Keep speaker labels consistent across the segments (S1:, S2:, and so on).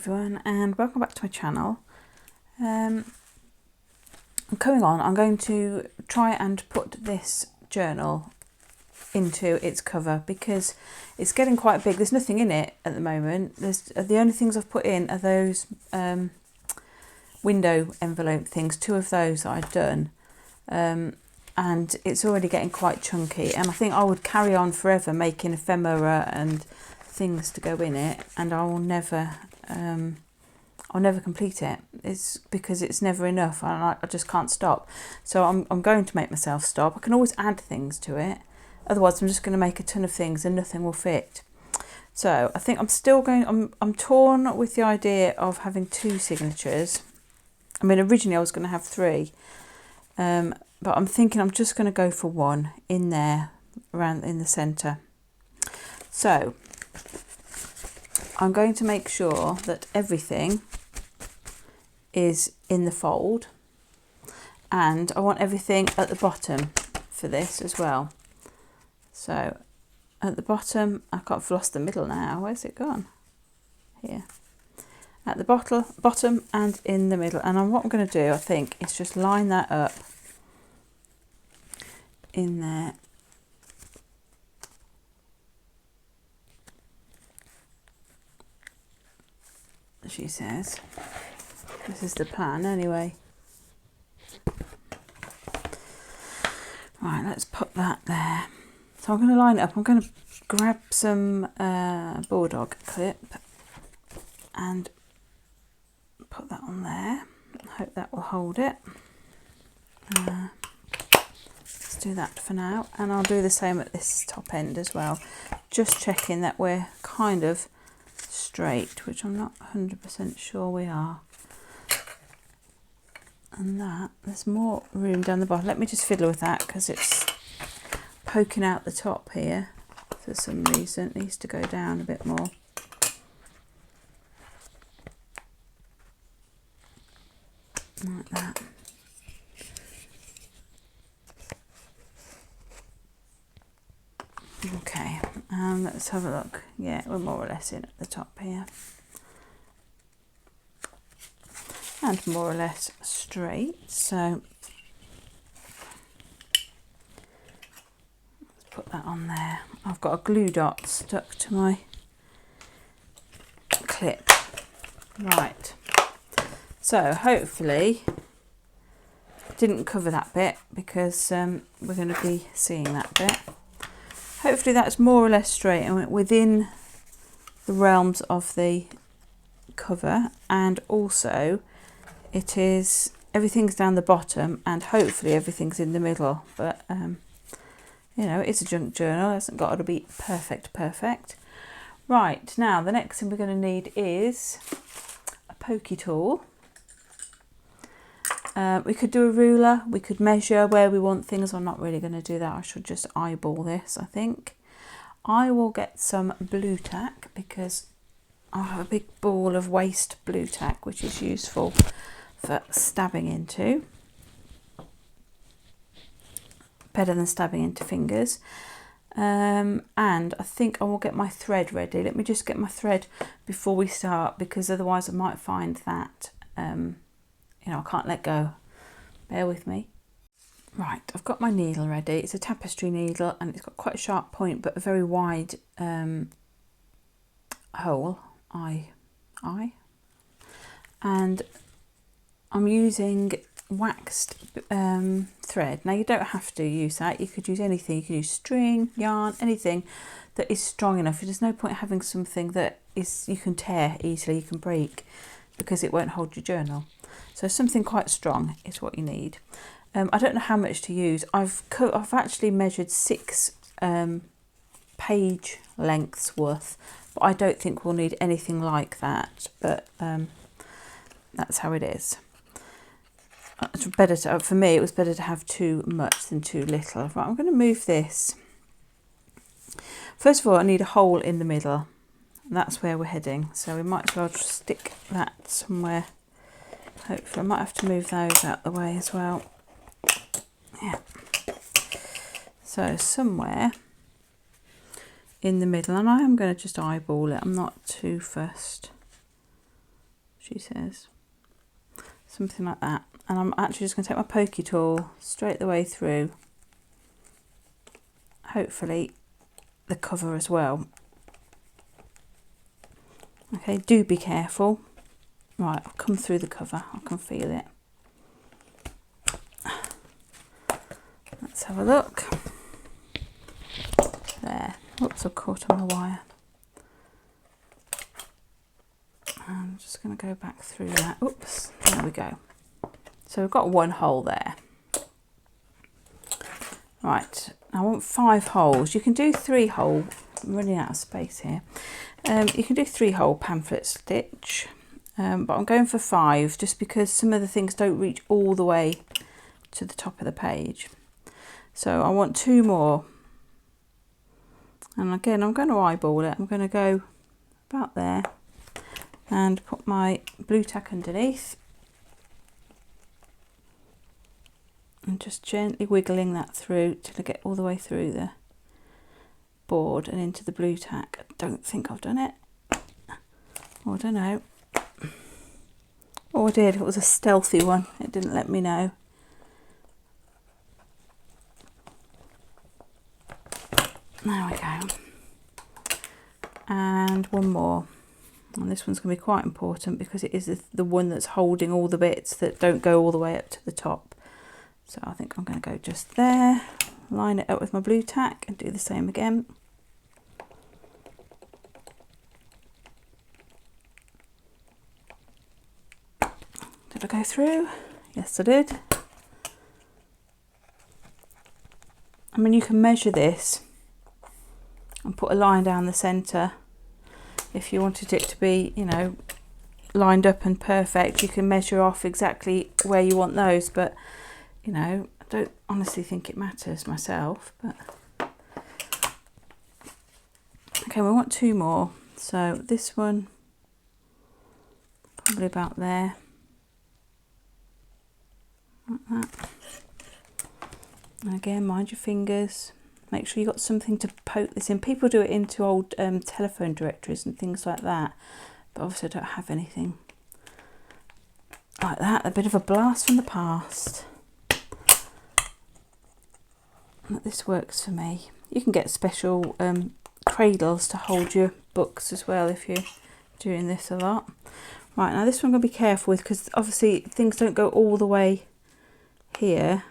S1: everyone, and welcome back to my channel. I'm going to try and put this journal into its cover because it's getting quite big. There's nothing in it at the moment. The only things I've put in are those window envelope things, 2 of those that I've done, and it's already getting quite chunky, and I think I would carry on forever making ephemera and things to go in it, and I'll never complete it. It's because it's never enough, and I just can't stop. So I'm going to make myself stop. I can always add things to it, otherwise I'm just going to make a ton of things and nothing will fit. So I think I'm torn with the idea of having 2 signatures. I mean, originally I was going to have 3, but I'm thinking I'm just going to go for 1 in there, around in the centre. So I'm going to make sure that everything is in the fold, and I want everything at the bottom for this as well. So at the bottom, I've lost the middle now. Where's it gone? Here. At the bottom and in the middle. And what I'm going to do, I think, is just line that up in there. She says. This is the plan anyway. Right, let's put that there. So I'm going to line it up. I'm going to grab some Bulldog clip and put that on there. I hope that will hold it. Let's do that for now, and I'll do the same at this top end as well, just checking that we're kind of straight, which I'm not 100% sure we are. And that, there's more room down the bottom. Let me just fiddle with that because it's poking out the top here for some reason. It needs to go down a bit more. Like that. Okay, let's have a look. Yeah, we're more or less in at the top here. And more or less straight. So let's put that on there. I've got a glue dot stuck to my clip. Right. So hopefully didn't cover that bit because we're going to be seeing that bit. Hopefully that's more or less straight and within the realms of the cover, and also it is, everything's down the bottom and hopefully everything's in the middle, but you know, it's a junk journal, it hasn't got to be perfect. Right, now the next thing we're going to need is a pokey tool. We could do a ruler, we could measure where we want things. I'm not really going to do that, I should just eyeball this, I think. I will get some blue tack because I have a big ball of waste blue tack, which is useful for stabbing into. Better than stabbing into fingers. And I think I will get my thread ready. Let me just get my thread before we start, because otherwise I might find that you know, I can't let go. Bear with me. Right, I've got my needle ready. It's a tapestry needle and it's got quite a sharp point but a very wide hole, eye. And I'm using waxed thread. Now you don't have to use that. You could use anything. You could use string, yarn, anything that is strong enough. There's no point having something that is you can tear easily, you can break, because it won't hold your journal. So something quite strong is what you need. I don't know how much to use. I've actually measured 6 page lengths worth, but I don't think we'll need anything like that. But that's how it is. It's better to, for me, it was better to have too much than too little. Right, I'm going to move this. First of all, I need a hole in the middle. And that's where we're heading. So we might as well just stick that somewhere. Hopefully, I might have to move those out the way as well. Yeah. So somewhere in the middle, and I am going to just eyeball it. I'm not too fussed. she says. Something like that. And I'm actually just going to take my pokey tool straight the way through. Hopefully the cover as well. Okay, do be careful. Right, I've come through the cover. I can feel it. Let's have a look. There. Oops, I've caught on the wire. I'm just going to go back through that. Oops, there we go. So we've got one hole there. Right, I want 5 holes. You can do 3 hole. I'm running out of space here. You can do 3 hole pamphlet stitch, but I'm going for 5 just because some of the things don't reach all the way to the top of the page. So I want 2 more. And again, I'm going to eyeball it. I'm going to go about there and put my blue tack underneath. And just gently wiggling that through till I get all the way through the board and into the blue tack. I don't think I've done it. Oh, I don't know. Oh, I did. It was a stealthy one. It didn't let me know. There we go. And one more. And this one's going to be quite important because it is the one that's holding all the bits that don't go all the way up to the top. So I think I'm going to go just there, line it up with my blue tack and do the same again. Did I go through? Yes, I did. I mean, you can measure this and put a line down the centre. If you wanted it to be, you know, lined up and perfect, you can measure off exactly where you want those, but you know, I don't honestly think it matters myself, but okay, we want 2 more. So this one, probably about there, like that. And again, mind your fingers. Make sure you got something to poke this in. People do it into old telephone directories and things like that, but obviously I don't have anything like that. A bit of a blast from the past. This works for me. You can get special cradles to hold your books as well if you're doing this a lot. Right, now this one I'm going to be careful with because obviously things don't go all the way here.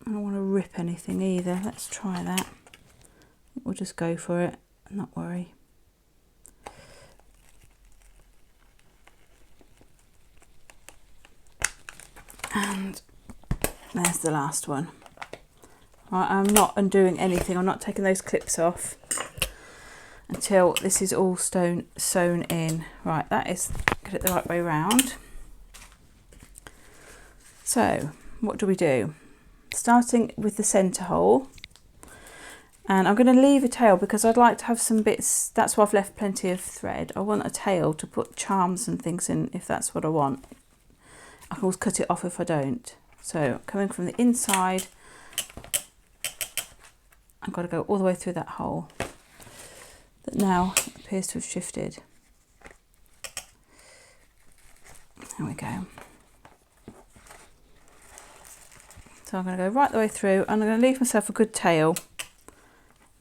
S1: I don't want to rip anything either. Let's try that. We'll just go for it and not worry. And there's the last one. Right, I'm not undoing anything. I'm not taking those clips off until this is all sewn in. Right, that is, get it the right way round. So what do we do? Starting with the centre hole, and I'm going to leave a tail because I'd like to have some bits. That's why I've left plenty of thread. I want a tail to put charms and things in if that's what I want. I can always cut it off if I don't. So coming from the inside, I've got to go all the way through that hole that now appears to have shifted. There we go. So I'm going to go right the way through and I'm going to leave myself a good tail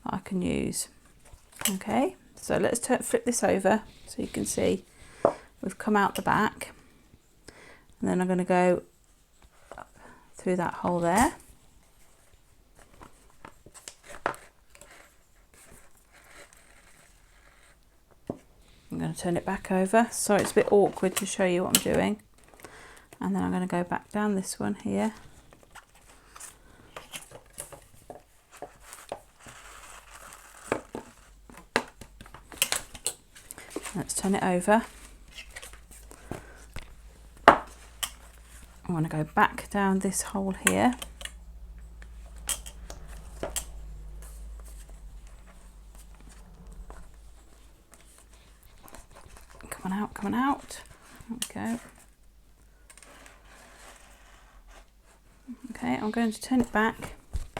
S1: that I can use. Okay, so let's flip this over so you can see we've come out the back. And then I'm going to go up through that hole there. I'm going to turn it back over. Sorry, it's a bit awkward to show you what I'm doing. And then I'm going to go back down this one here. Let's turn it over. I want to go back down this hole here. Come on out, come on out. There we go. Okay, I'm going to turn it back.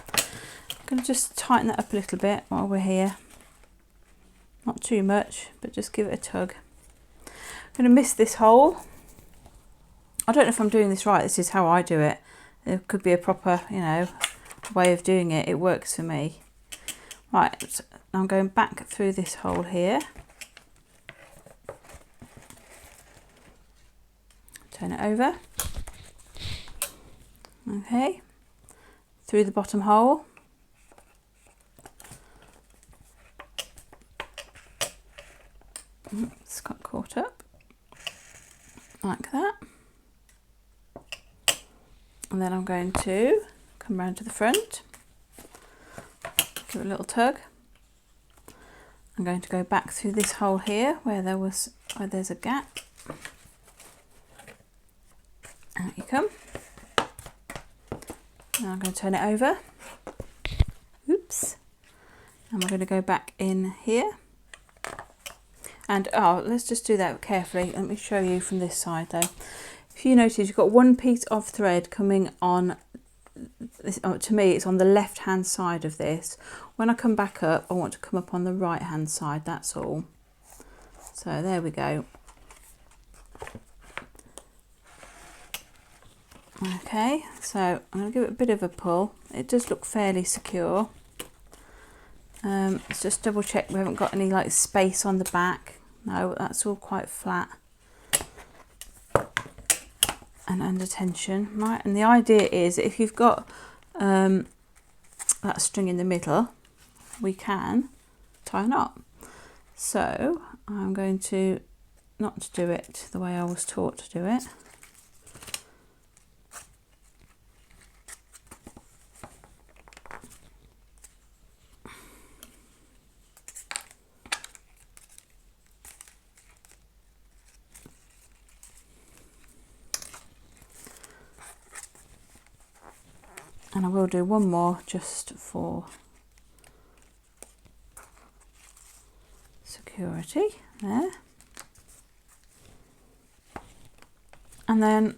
S1: I'm going to just tighten that up a little bit while we're here. Not too much, but just give it a tug. going to miss this hole. I don't know if I'm doing this right. This is how I do it. There could be a proper, you know, way of doing it. It works for me. Right, I'm going back through this hole here. Turn it over. Okay, through the bottom hole. It's got caught up like that. And then I'm going to come round to the front, give it a little tug. I'm going to go back through this hole here where there's a gap. Out you come. Now I'm going to turn it over. Oops. And we're going to go back in here. And let's just do that carefully. Let me show you from this side though. If you notice, you've got one piece of thread coming on this, to me it's on the left hand side of this. When I come back up, I want to come up on the right hand side, that's all. So there we go. Okay, so I'm going to give it a bit of a pull. It does look fairly secure. Let's just double check we haven't got any like space on the back. No, that's all quite flat and under tension, right? And the idea is if you've got that string in the middle, we can tie a knot. So I'm going to not do it the way I was taught to do it. And I will do one more just for security there. And then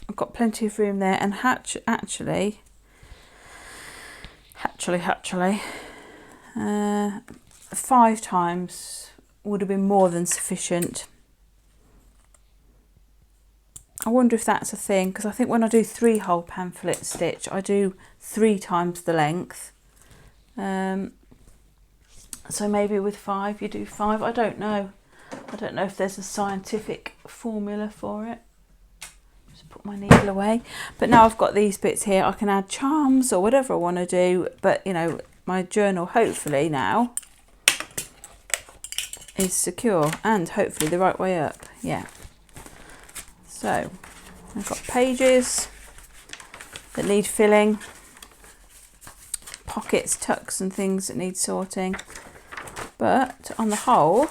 S1: I've got plenty of room there, and hatchily, 5 times would have been more than sufficient. I wonder if that's a thing, because I think when I do 3-hole pamphlet stitch, I do 3 times the length. So maybe with 5 you do 5. I don't know. I don't know if there's a scientific formula for it. Just put my needle away. But now I've got these bits here, I can add charms or whatever I want to do. But you know, my journal hopefully now is secure and hopefully the right way up. Yeah. So I've got pages that need filling, pockets, tucks and things that need sorting, but on the whole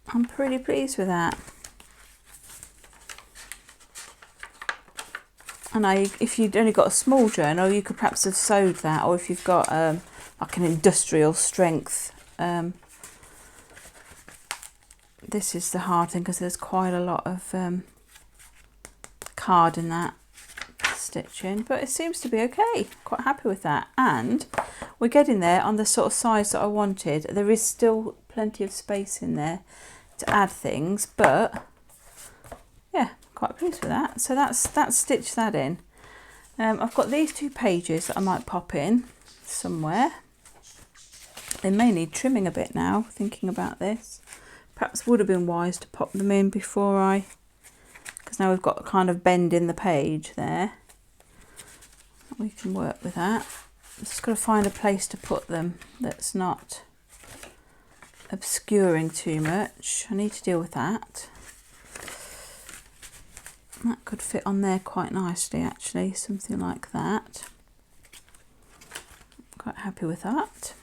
S1: I'm pretty pleased with that. And if you'd only got a small journal, you could perhaps have sewed that, or if you've got like an industrial strength. This is the hard thing because there's quite a lot of card in that stitching, but it seems to be okay. Quite happy with that, and we're getting there on the sort of size that I wanted. There is still plenty of space in there to add things, but yeah, quite pleased with that. So that's stitched that in. I've got these 2 pages that I might pop in somewhere. They may need trimming a bit now, thinking about this. Perhaps would have been wise to pop them in before because now we've got a kind of bend in the page there. We can work with that. Just got to find a place to put them that's not obscuring too much. I need to deal with that. That could fit on there quite nicely actually, something like that. Quite happy with that.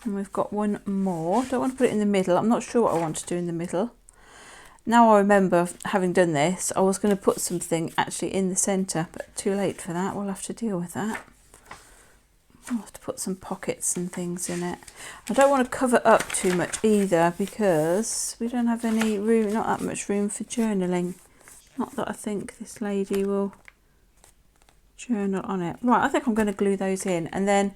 S1: And we've got one more. Don't want to put it in the middle. I'm not sure what I want to do in the middle. Now I remember, having done this, I was going to put something actually in the centre, but too late for that. We'll have to deal with that. I'll have to put some pockets and things in it. I don't want to cover up too much either because we don't have any room, not that much room for journaling. Not that I think this lady will journal on it. Right, I think I'm going to glue those in, and then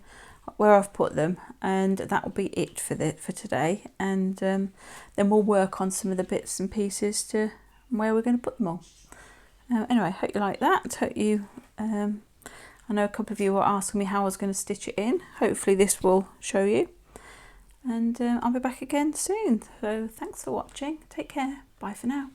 S1: where I've put them, and that will be it for today. And then we'll work on some of the bits and pieces to where we're going to put them all. Anyway, hope you like that. Hope you I know a couple of you were asking me how I was going to stitch it in. Hopefully this will show you, and I'll be back again soon. So thanks for watching. Take care. Bye for now.